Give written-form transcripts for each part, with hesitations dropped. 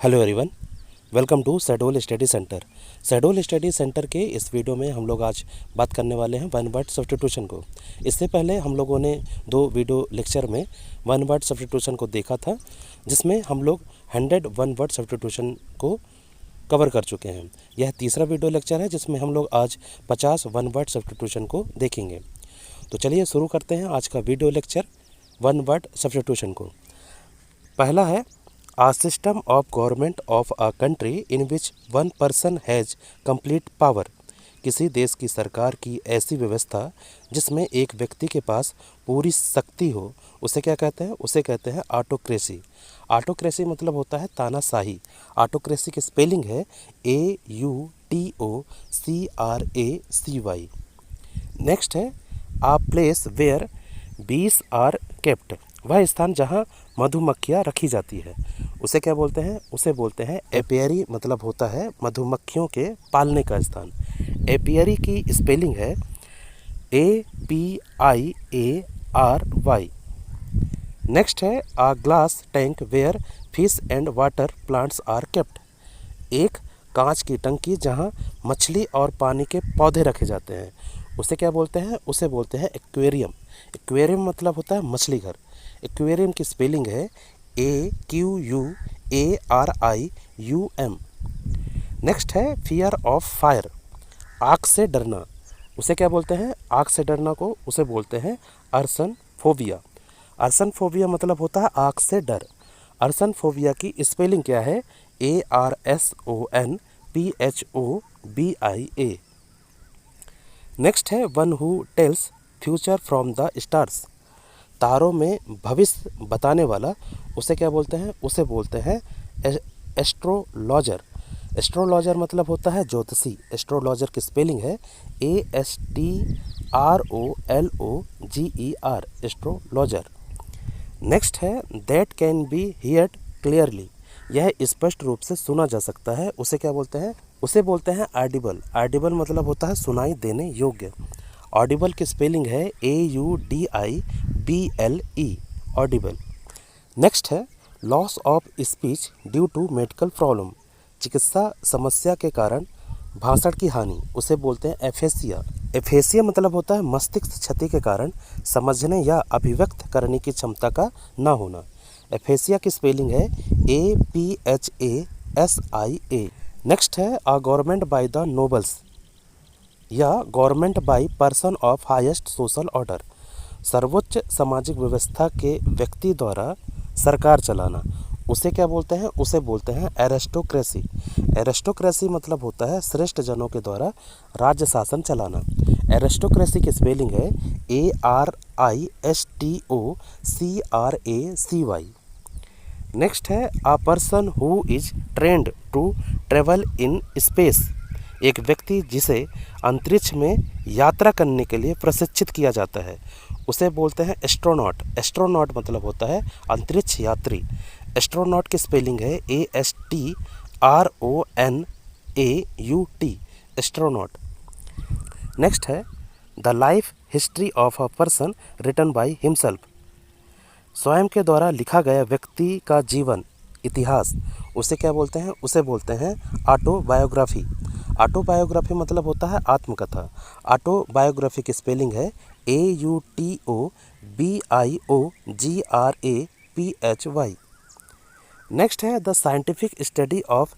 Hello everyone, welcome to Shahdol study centre. Shahdol study centre के इस video में हम लोग आज बात करने वाले हैं वन वर्ड सब्स्टिट्यूशन को। इससे पहले हम लोगों ने 2 वीडियो लेक्चर में वन वर्ड सब्स्टिट्यूशन को देखा था, जिसमें हम लोग 100 वन वर्ड सब्स्टिट्यूशन को कवर कर चुके हैं। यह तीसरा वीडियो लेक्चर है जिसमें हम लोग आज 50 वन वर्ड सब्स्टिट्यूशन को देखेंगे। तो चलिए शुरू करते हैं आज का video lecture one word substitution को। पहला है A system of government of a country in which one person has complete power। किसी देश की सरकार की ऐसी व्यवस्था जिसमें एक व्यक्ति के पास पूरी शक्ति हो, उसे क्या कहते हैं? उसे कहते हैं ऑटोक्रेसी। ऑटोक्रेसी मतलब होता है तानाशाही। ऑटोक्रेसी की स्पेलिंग है AUTOCRACY। नेक्स्ट है आ प्लेस वेयर बीस आर केप्ट। वह स्थान जहाँ मधुमक्खियाँ रखी जाती है, उसे क्या बोलते हैं? उसे बोलते हैं एपियरी। मतलब होता है मधुमक्खियों के पालने का स्थान। एपियरी की स्पेलिंग है APIARY। नेक्स्ट है a glass tank where fish and water plants are kept. एक कांच की टंकी जहाँ मछली और पानी के पौधे रखे जाते हैं, उसे क्या बोलते हैं? उसे बोलते हैं एक्वेरियम। एक्वेरियम मतलब होता है मछली घर। एक्वेरियम की स्पेलिंग है AQUARIUM। नेक्स्ट है फियर ऑफ फायर। आग से डरना, उसे क्या बोलते हैं? आग से डरना को उसे बोलते हैं अर्सन फोबिया। अर्सन फोबिया मतलब होता है आग से डर। अर्सन फोबिया की स्पेलिंग क्या है? ARSONPHOBIA। नेक्स्ट है one who tells future from the stars. तारों में भविष्य बताने वाला, उसे क्या बोलते हैं? उसे बोलते हैं एस्ट्रोलॉजर। एस्ट्रोलॉजर मतलब होता है ज्योतिषी। एस्ट्रोलॉजर की स्पेलिंग है ASTROLOGER। एस्ट्रोलॉजर। नेक्स्ट है that can be heard clearly. यह स्पष्ट रूप से सुना जा सकता है, उसे क्या बोलते हैं? उसे बोलते हैं ऑडिबल। ऑडिबल मतलब होता है सुनाई देने योग्य। ऑडिबल की स्पेलिंग है AUDIBLE। ऑडिबल। नेक्स्ट है loss of speech due to medical problem. चिकित्सा समस्या के कारण भाषण की हानि, उसे बोलते हैं एफेसिया। एफेसिया मतलब होता है मस्तिष्क क्षति के कारण समझने या अभिव्यक्त करने की क्षमता का न होना। एफेसिया की स्पेलिंग है APHASIA। नेक्स्ट है आ गवर्नमेंट बाय द नोबल्स या government by person of highest social order. सर्वोच्च सामाजिक व्यवस्था के व्यक्ति द्वारा सरकार चलाना, उसे क्या बोलते हैं? उसे बोलते हैं एरिस्टोक्रेसी। एरिस्टोक्रेसी मतलब होता है श्रेष्ठ जनों के द्वारा राज्य शासन चलाना। एरिस्टोक्रेसी की स्पेलिंग है ARISTOCRACY। नेक्स्ट है a person who is trained to travel in space. एक व्यक्ति जिसे अंतरिक्ष में यात्रा करने के लिए प्रशिक्षित किया जाता है, उसे बोलते हैं एस्ट्रोनॉट। एस्ट्रोनॉट मतलब होता है अंतरिक्ष यात्री। एस्ट्रोनॉट की स्पेलिंग है ASTRONAUT। एस्ट्रोनॉट। नेक्स्ट है the life history of a person written by himself. स्वयं के द्वारा लिखा गया व्यक्ति का जीवन इतिहास, उसे क्या बोलते हैं? उसे बोलते हैं ऑटोबायोग्राफी। ऑटोबायोग्राफी मतलब होता है आत्मकथा। ऑटोबायोग्राफी की स्पेलिंग है AUTOBIOGRAPHY। नेक्स्ट है the scientific study of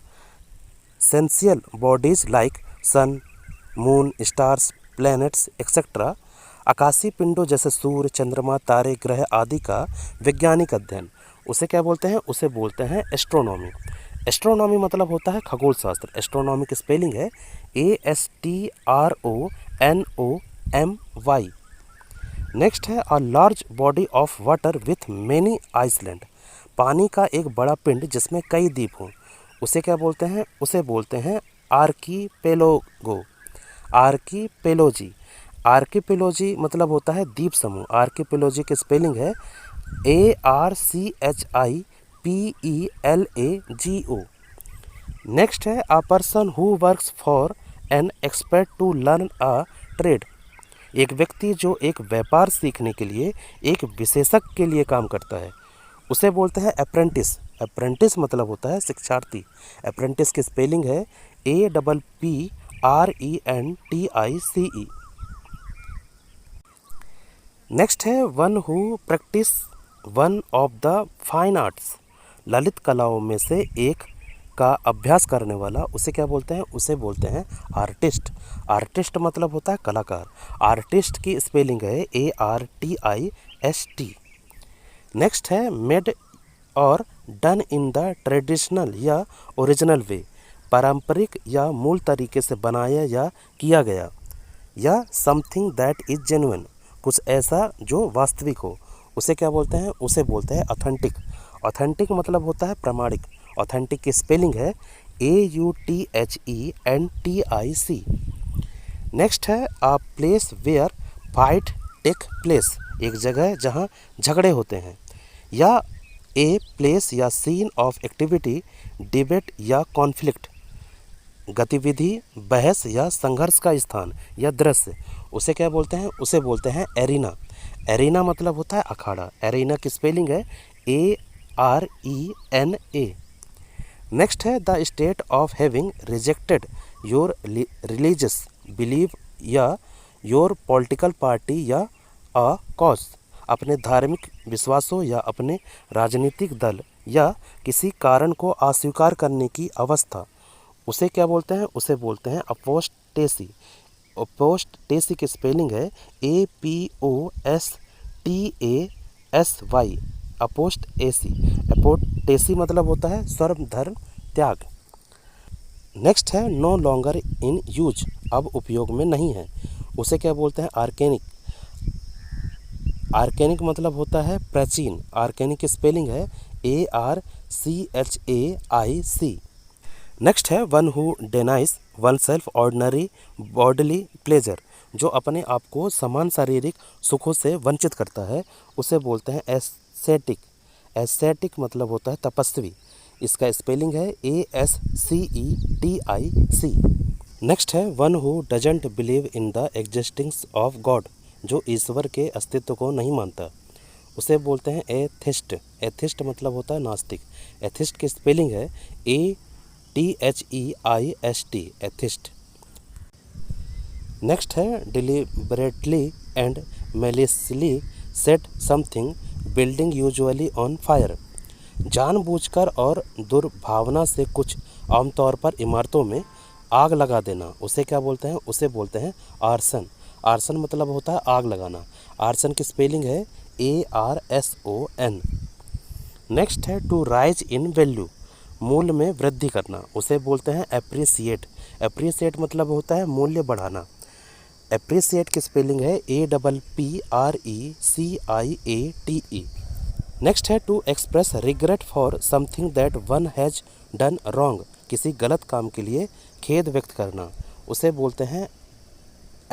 celestial bodies like sun, moon, stars, planets etcetera. आकाशीय पिंडों जैसे सूर्य, चंद्रमा, तारे, ग्रह आदि का वैज्ञानिक अध्ययन, उसे क्या बोलते हैं? उसे बोलते हैं एस्ट्रोनॉमी। एस्ट्रोनॉमी मतलब होता है खगोल शास्त्र। एस्ट्रोनॉमी की स्पेलिंग है ASTRONOMY। नेक्स्ट है a large body of water with many island. पानी का एक बड़ा पिंड जिसमें कई द्वीप हों, उसे क्या बोलते हैं? उसे बोलते हैं आर्कीपेलोगो। आर्कीपेलोजी। आर्कीपेलोजी मतलब होता है द्वीप समूह। आर्कीपेलोजी की स्पेलिंग है ARCHIPELAGO। नेक्स्ट है a person who works for an expert to learn a trade. एक व्यक्ति जो एक व्यापार सीखने के लिए एक विशेषज्ञ के लिए काम करता है, उसे बोलते हैं अप्रेंटिस। अप्रेंटिस मतलब होता है शिक्षार्थी। अप्रेंटिस की स्पेलिंग है APPRENTICE। नेक्स्ट है one who practice one of the fine arts. Lalit कलाओं में से एक का अभ्यास करने वाला उसे क्या बोलते हैं? उसे बोलते हैं आर्टिस्ट। आर्टिस्ट मतलब होता है कलाकार। आर्टिस्ट की स्पेलिंग है ARTIST। नेक्स्ट है मेड और डन इन द ट्रेडिशनल या ओरिजिनल वे। पारंपरिक या मूल तरीके से बनाया या किया गया। या समथिंग दैट इज जेन्युइन, कुछ ऐसा जो वास्तविक हो, उसे क्या बोलते हैं? उसे बोलते हैं ऑथेंटिक। ऑथेंटिक मतलब होता है प्रामाणिक। ऑथेंटिक की स्पेलिंग है AUTHENTIC। नेक्स्ट है a place where fight take place, एक जगह जहाँ झगड़े होते हैं। या ए प्लेस या सीन ऑफ एक्टिविटी, डिबेट या कॉन्फ्लिक्ट, गतिविधि, बहस या संघर्ष का स्थान या दृश्य, उसे क्या बोलते हैं? उसे बोलते हैं एरिना। एरिना मतलब होता है अखाड़ा। एरिना की स्पेलिंग है ARENA। नेक्स्ट है the state of having rejected your religious believe या योर पॉलिटिकल पार्टी या अ कॉज, अपने धार्मिक विश्वासों या अपने राजनीतिक दल या किसी कारण को अस्वीकार करने की अवस्था, उसे क्या बोलते हैं? उसे बोलते हैं अपोस्टेसी। अपोस्टेसी की स्पेलिंग है APOSTASY। अपोस्टेसी। अपोस्टेसी मतलब होता है सर्व धर्म त्याग। नेक्स्ट है नो लॉन्गर इन यूज, अब उपयोग में नहीं है, उसे क्या बोलते हैं? आर्केनिक। आर्केनिक मतलब होता है प्राचीन। आर्केनिक की स्पेलिंग है ARCHAIC। नेक्स्ट है one who डेनाइज one self ordinary bodily pleasure, जो अपने आप को समान शारीरिक सुखों से वंचित करता है, उसे बोलते हैं एस्थेटिक। एस्थेटिक मतलब होता है तपस्वी। इसका स्पेलिंग है ASCETIC। नेक्स्ट है one who doesn't believe in the existence of God, जो ईश्वर के अस्तित्व को नहीं मानता, उसे बोलते हैं एथिस्ट। एथिस्ट मतलब होता है नास्तिक। एथिस्ट की स्पेलिंग है ATHEIST, एथिस्ट। नेक्स्ट है deliberately and maliciously set something building usually on fire, जानबूझकर और दुर्भावना से कुछ, आमतौर पर इमारतों में आग लगा देना, उसे क्या बोलते हैं? उसे बोलते हैं आर्सन। आर्सन मतलब होता है आग लगाना। आर्सन की स्पेलिंग है ARSON। नेक्स्ट है टू राइज इन वैल्यू, मूल्य में वृद्धि करना, उसे बोलते हैं एप्रिसिएट। एप्रिसिएट मतलब होता है मूल्य बढ़ाना। एप्रिसिएट की स्पेलिंग है APPRECIATE। नेक्स्ट है to express regret for something that one has done wrong, किसी गलत काम के लिए खेद व्यक्त करना, उसे बोलते हैं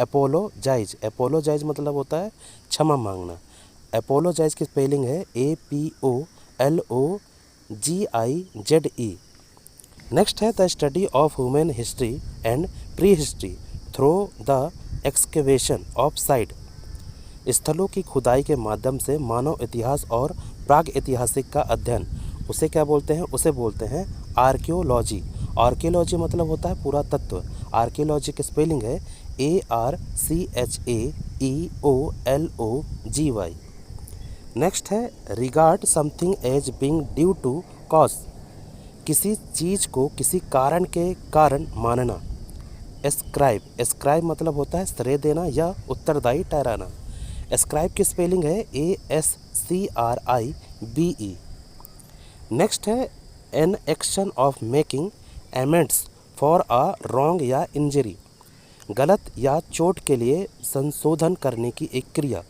एपोलोजाइज। एपोलोजाइज मतलब होता है क्षमा मांगना। एपोलोजाइज की स्पेलिंग है APOLOGIZE। नेक्स्ट है the study of human history and pre history through the excavation of site, स्थलों की खुदाई के माध्यम से मानव इतिहास और प्राग ऐतिहासिक का अध्ययन, उसे क्या बोलते हैं? उसे बोलते हैं आर्कियोलॉजी। आर्कियोलॉजी मतलब होता है पुरातत्व। आर्कियोलॉजी की स्पेलिंग है ARCHAEOLOGY। नेक्स्ट है regard something as being due to cause, किसी चीज़ को किसी कारण के कारण मानना। एस्क्राइब। एस्क्राइब मतलब होता है श्रेय देना या उत्तरदायी ठहराना। एस्क्राइब की स्पेलिंग है ASCRIBE। नेक्स्ट है an action of making amends for a wrong या इंजरी, गलत या चोट के लिए संशोधन करने की एक क्रिया,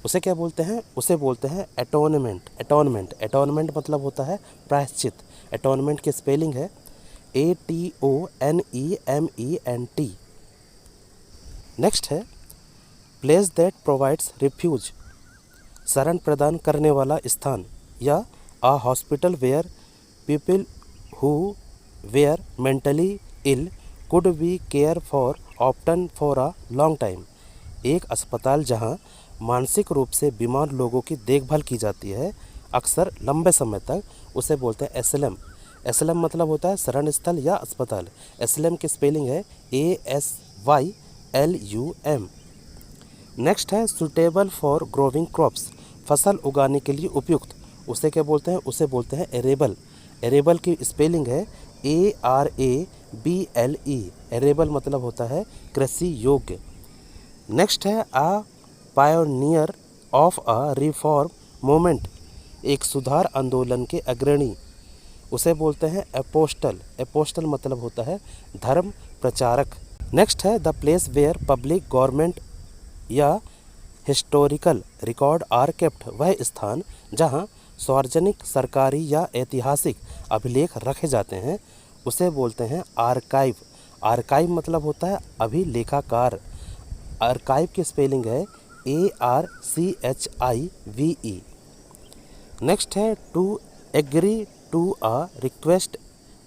उसे क्या बोलते हैं? उसे बोलते हैं एटोनमेंट। एटोनमेंट। एटोनमेंट मतलब होता है प्रायश्चित। एटोनमेंट की स्पेलिंग है ATONEMENT। नेक्स्ट है प्लेस दैट प्रोवाइड्स रिफ्यूज, शरण प्रदान करने वाला स्थान, या a hospital where people who were mentally ill could be care for often for a long time, एक अस्पताल जहां मानसिक रूप से बीमार लोगों की देखभाल की जाती है अक्सर लंबे समय तक, उसे बोलते हैं एसिलम। एसिलम मतलब होता है शरण स्थल या अस्पताल। एसिलम की स्पेलिंग है ASYLUM। नेक्स्ट है सुटेबल फॉर ग्रोविंग क्रॉप्स, फसल उगाने के लिए उपयुक्त, उसे क्या बोलते हैं? उसे बोलते हैं एरेबल। एरेबल की स्पेलिंग है ARABLE। एरेबल मतलब होता है कृषि योग्य। नेक्स्ट है a pioneer of a reform movement, एक सुधार आंदोलन के अग्रणी, उसे बोलते हैं एपोस्टल। एपोस्टल मतलब होता है धर्म प्रचारक। नेक्स्ट है the place where public government या हिस्टोरिकल रिकॉर्ड आर केप्ट, वह स्थान जहां सार्वजनिक, सरकारी या ऐतिहासिक अभिलेख रखे जाते हैं, उसे बोलते हैं आर्काइव। आर्काइव मतलब होता है अभिलेखागार। आर्काइव की स्पेलिंग है ARCHIVE। नेक्स्ट है to agree to a request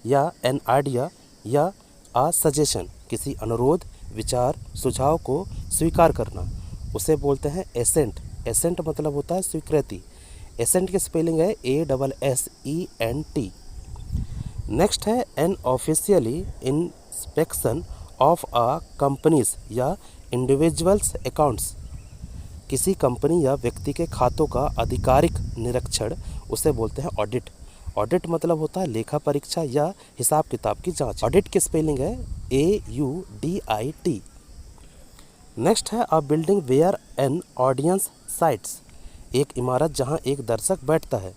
या एन आइडिया या अ सजेशन, किसी अनुरोध, विचार, सुझाव को स्वीकार करना, उसे बोलते हैं एसेंट। एसेंट मतलब होता है स्वीकृति। एसेंट की स्पेलिंग है ASSENT। नेक्स्ट है an officially inspection of a company's या इंडिविजुअल्स अकाउंट्स, किसी कंपनी या व्यक्ति के खातों का आधिकारिक निरीक्षण, उसे बोलते हैं ऑडिट। ऑडिट मतलब होता है लेखा परीक्षा या हिसाब किताब की जांच। ऑडिट की स्पेलिंग है AUDIT। नेक्स्ट है a building where an audience sits, एक इमारत जहां एक दर्शक बैठता है,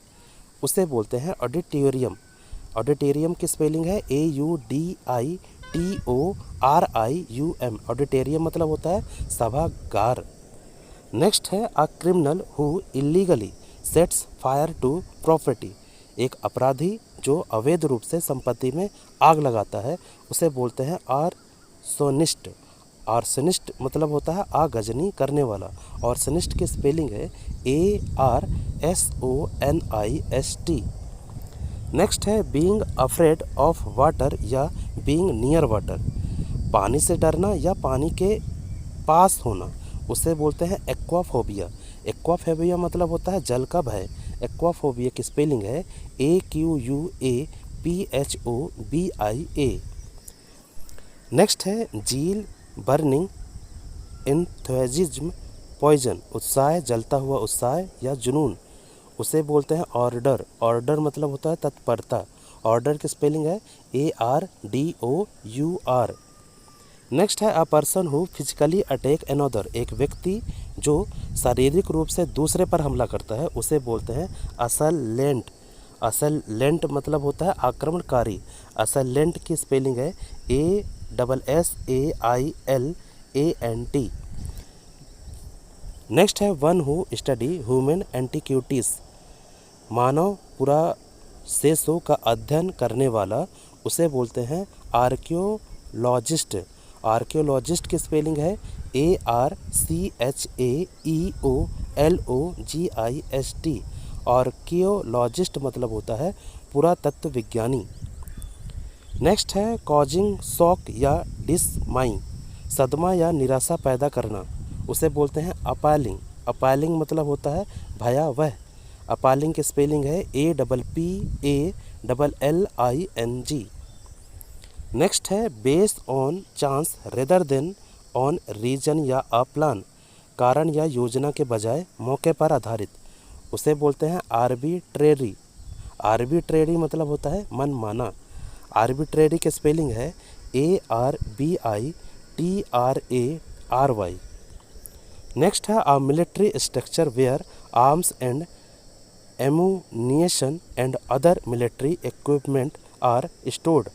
उसे बोलते हैं ऑडिटोरियम। ऑडिटोरियम की स्पेलिंग है AUDITORIUM। ऑडिटोरियम मतलब होता है सभागार। नेक्स्ट है a criminal who illegally sets fire to property, एक अपराधी जो अवैध रूप से संपत्ति में आग लगाता है, उसे बोलते हैं आर्सोनिस्ट। आर्सनिस्ट मतलब होता है आगजनी करने वाला। आर्सनिस्ट की स्पेलिंग है ARSONIST। नेक्स्ट है बीइंग अफ्रेड ऑफ वाटर या बीइंग नियर वाटर, पानी से डरना या पानी के पास होना, उसे बोलते हैं एक्वाफोबिया। एक्वाफोबिया मतलब होता है जल का भय। एक्वाफोबिया की स्पेलिंग है AQUAPHOBIA। नेक्स्ट है झील, बर्निंग एंथुसिज्म, पॉइजन, उत्साह, जलता हुआ उत्साह या जुनून, उसे बोलते हैं ऑर्डर। ऑर्डर मतलब होता है तत्परता। ऑर्डर की स्पेलिंग है ARDOUR। नेक्स्ट है a person who physically attack another, एक व्यक्ति जो शारीरिक रूप से दूसरे पर हमला करता है, उसे बोलते हैं असैलेंट। असैलेंट मतलब होता है आक्रमणकारी। असैलेंट की स्पेलिंग है ASSAILANT। नेक्स्ट है one who study human antiquities, मानव पुरावस्तुओं का अध्ययन करने वाला, उसे बोलते हैं आर्कियोलॉजिस्ट। आर्कियोलॉजिस्ट की स्पेलिंग है ARCHAEOLOGIST। आर्कियोलॉजिस्ट मतलब होता है पुरातत्व विज्ञानी। नेक्स्ट है कॉजिंग शॉक या डिसमाई, सदमा या निराशा पैदा करना, उसे बोलते हैं अपैलिंग। अपैलिंग मतलब होता है भयावह। अपैलिंग की स्पेलिंग है APPALLING। नेक्स्ट है based on chance rather than on reason या अ प्लान, कारण या योजना के बजाय मौके पर आधारित, उसे बोलते हैं आर्बिट्रेरी। आर्बिट्रेरी मतलब होता है मनमाना। आर्बिट्रेरी की स्पेलिंग है ARBITRARY। नेक्स्ट है a military structure where arms and ammunition and other military equipment are stored,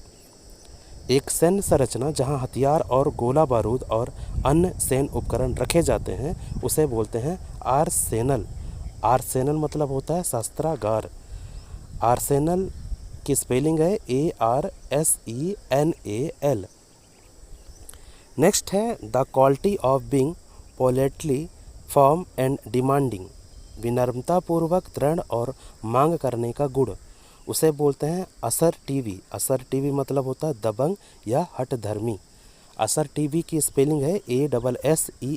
एक सैन्य संरचना जहां हथियार और गोला बारूद और अन्य सैन्य उपकरण रखे जाते हैं, उसे बोलते हैं आर्सेनल। आर्सेनल मतलब होता है शस्त्रागार। आर्सेनल की स्पेलिंग है ARSENAL। नेक्स्ट है the quality of being politely firm and demanding, विनम्रतापूर्वक दृढ़ और मांग करने का गुण, उसे बोलते हैं असर्टिवी। असर्टिवी मतलब होता है दबंग या हठधर्मी। असर्टिवी की स्पेलिंग है ASSERTIVE।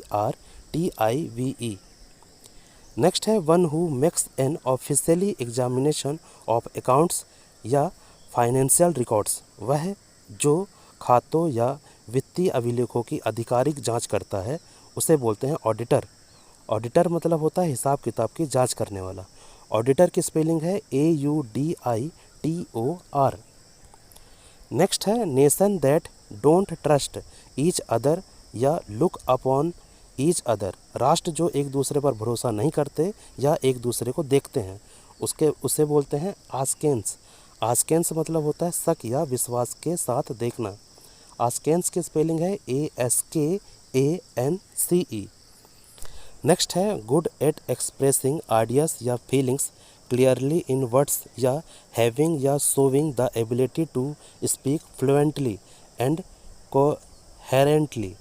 नेक्स्ट है one who makes an officially examination of accounts या फाइनेंशियल रिकॉर्ड्स, वह जो खातों या वित्तीय अभिलेखों की आधिकारिक जांच करता है उसे बोलते हैं ऑडिटर। ऑडिटर मतलब होता है हिसाब किताब की जांच करने वाला। ऑडिटर की स्पेलिंग है AUDITOR। नेक्स्ट है nation that don't trust each other या लुक अपॉन ईच अदर, राष्ट्र जो एक दूसरे पर भरोसा नहीं करते या एक दूसरे को देखते हैं उसे बोलते हैं आस्केंस। आस्केंस मतलब होता है शक या विश्वास के साथ देखना। आस्केंस की स्पेलिंग है ASKANCE। नेक्स्ट है गुड एट एक्सप्रेसिंग आइडियाज़ या फीलिंग्स क्लियरली इन वर्ड्स या हैविंग या showing the ability to speak fluently and coherently,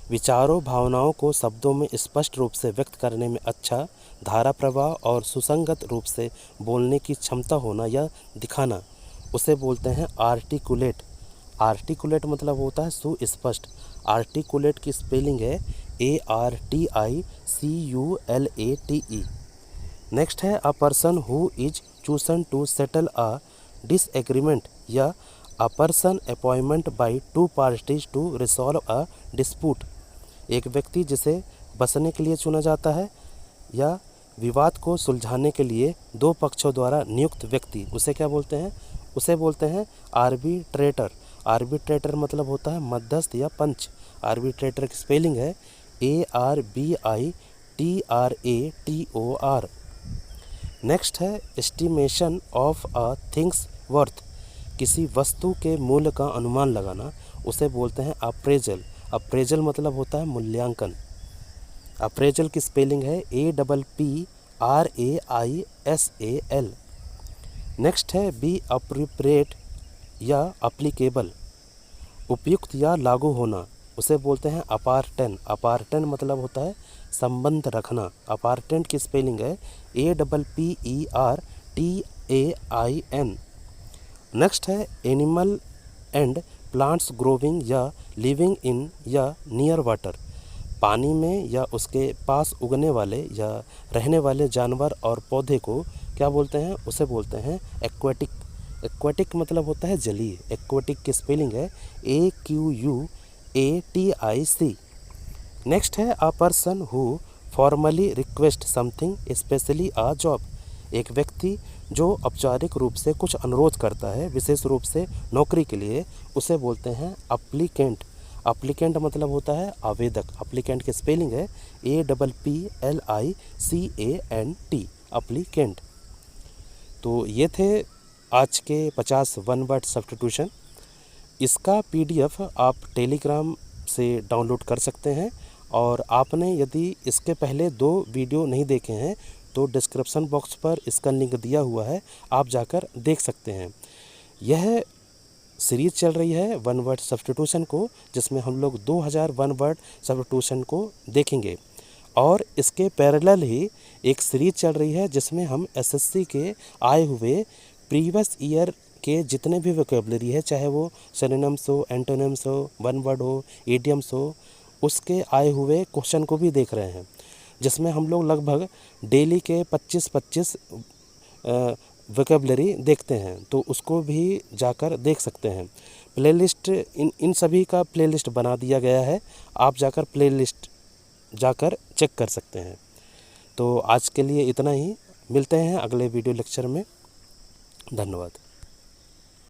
विचारों भावनाओं को शब्दों में स्पष्ट रूप से व्यक्त करने में अच्छा, धारा प्रवाह और सुसंगत रूप से बोलने की क्षमता होना या दिखाना, उसे बोलते हैं आर्टिकुलेट। आर्टिकुलेट मतलब होता है सुस्पष्ट। आर्टिकुलेट की स्पेलिंग है ARTICULATE। नेक्स्ट है a person who is chosen to settle a disagreement या a person appointment by two parties to resolve a dispute, एक व्यक्ति जिसे बसने के लिए चुना जाता है या विवाद को सुलझाने के लिए दो पक्षों द्वारा नियुक्त व्यक्ति, उसे क्या बोलते हैं? उसे बोलते हैं आर्बिट्रेटर। आर्बिट्रेटर मतलब होता है मध्यस्थ या पंच। आर्बिट्रेटर की स्पेलिंग है ARBITRATOR। नेक्स्ट है estimation of a things worth, किसी वस्तु के मूल्य का अनुमान लगाना, उसे बोलते हैं अप्रेजल। अप्रेजल मतलब होता है मूल्यांकन। अप्रेजल की स्पेलिंग है APPRAISAL। नेक्स्ट है बी अप्रोप्रिएट या अप्लीकेबल, उपयुक्त या लागू होना, उसे बोलते हैं अपार्टेन। अपार्टेन मतलब होता है संबंध रखना। अपार्टेंट की स्पेलिंग है APPERTAIN। नेक्स्ट है एनिमल एंड प्लांट्स ग्रोविंग या लिविंग इन या नियर वाटर, पानी में या उसके पास उगने वाले या रहने वाले जानवर और पौधे को क्या बोलते हैं? उसे बोलते हैं एक्वेटिक। एक्वेटिक मतलब होता है जलीय। एक्वेटिक की स्पेलिंग है AQUATIC। नेक्स्ट है a person who formally request something specially a job, एक व्यक्ति जो औपचारिक रूप से कुछ अनुरोध करता है विशेष रूप से नौकरी के लिए, उसे बोलते हैं अप्लीकेंट। अप्लीकेंट मतलब होता है आवेदक। अप्लीकेंट की स्पेलिंग है APPLICANT। अप्लीकेंट। तो ये थे आज के 50 वन वर्ड सब्स्टिट्यूशन। इसका PDF आप टेलीग्राम से डाउनलोड कर सकते हैं और आपने यदि इसके पहले 2 वीडियो नहीं देखे हैं तो डिस्क्रिप्शन बॉक्स पर इसका लिंक दिया हुआ है, आप जाकर देख सकते हैं। यह सीरीज़ चल रही है वन वर्ड सब्स्टिट्यूशन को, जिसमें हम लोग 2000 वन वर्ड सब्स्टिट्यूशन को देखेंगे और इसके पैरेलल ही एक सीरीज़ चल रही है जिसमें हम SSC के आए हुए प्रीवियस ईयर के जितने भी वोकैबुलरी है, चाहे वो सिनोनिम्स हो, एंटोनिम्स हो, वन वर्ड हो, इडियम्स हो, उसके आए हुए क्वेश्चन को भी देख रहे हैं, जिसमें हम लोग लगभग डेली के 25-25 वोकैबुलरी देखते हैं, तो उसको भी जाकर देख सकते हैं। प्लेलिस्ट इन सभी का प्लेलिस्ट बना दिया गया है, आप जाकर प्लेलिस्ट जाकर चेक कर सकते हैं। तो आज के लिए इतना ही, मिलते हैं अगले वीडियो लेक्चर में। धन्यवाद।